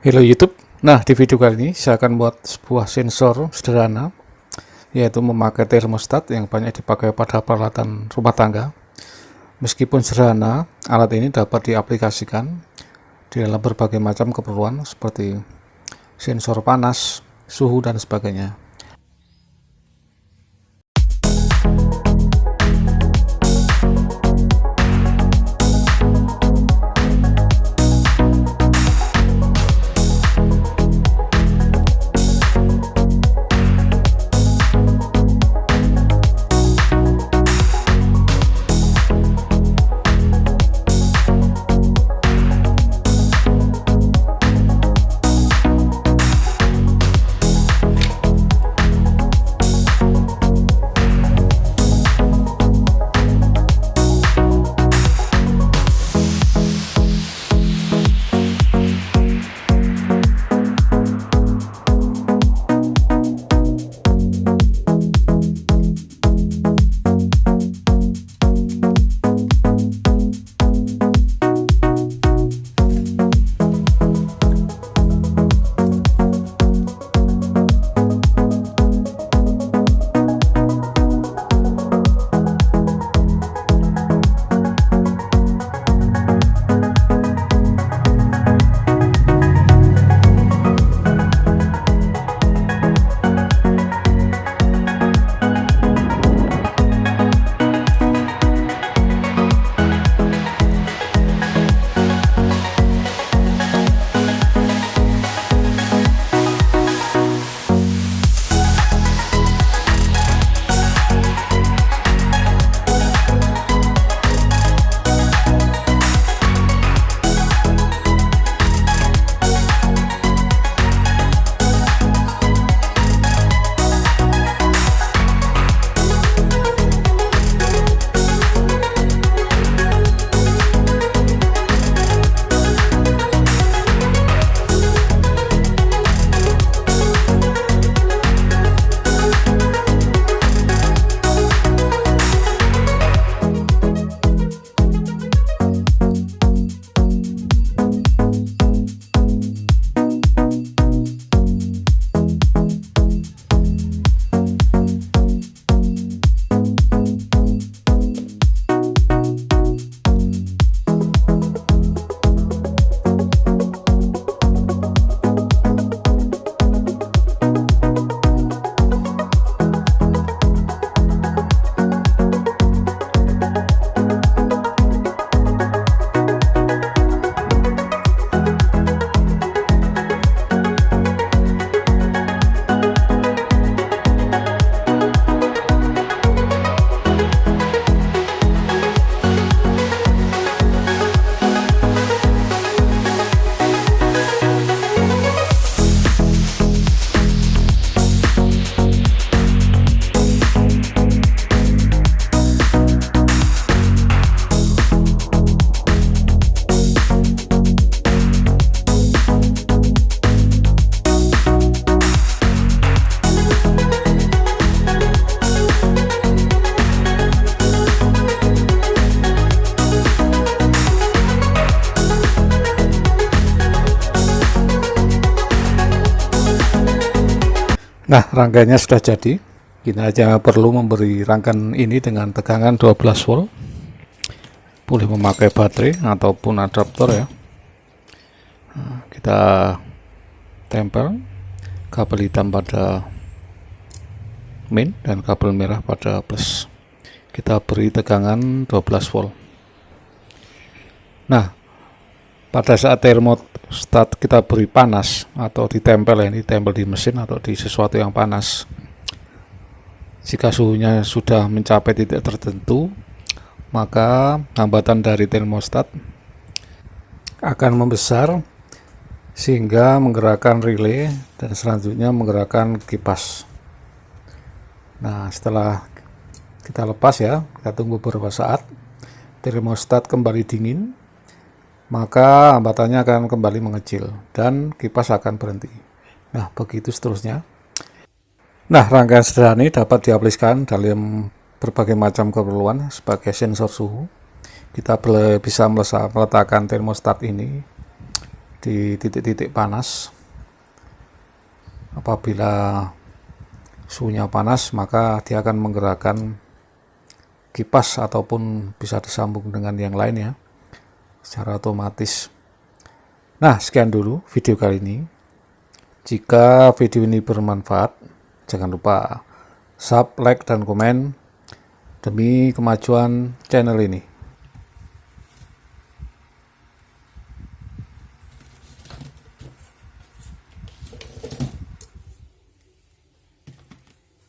Halo YouTube. Nah, di video kali ini saya akan buat sebuah sensor sederhana, yaitu memakai termostat yang banyak dipakai pada peralatan rumah tangga. Meskipun sederhana, alat ini dapat diaplikasikan di dalam berbagai macam keperluan seperti sensor panas, suhu, dan sebagainya. Nah, rangkaiannya sudah jadi. Kita hanya perlu memberi rangkaian ini dengan tegangan 12 volt. Boleh memakai baterai ataupun adaptor ya. Nah, kita tempel kabel hitam pada main dan kabel merah pada plus. Kita beri tegangan 12 volt. Nah, pada saat termostat kita beri panas atau ditempel, ini tempel di mesin atau di sesuatu yang panas, jika suhunya sudah mencapai titik tertentu, maka hambatan dari termostat akan membesar sehingga menggerakkan relay dan selanjutnya menggerakkan kipas. Nah, setelah kita lepas ya, kita tunggu beberapa saat, termostat kembali dingin, maka hambatannya akan kembali mengecil dan kipas akan berhenti. Nah, begitu seterusnya. Nah, rangkaian sederhana ini dapat diaplikasikan dalam berbagai macam keperluan sebagai sensor suhu. Kita bisa meletakkan termostat ini di titik-titik panas. Apabila suhunya panas, maka dia akan menggerakkan kipas ataupun bisa disambung dengan yang lain ya, secara otomatis. Nah, sekian dulu video kali ini. Jika video ini bermanfaat, jangan lupa sub, like, dan komen demi kemajuan channel ini.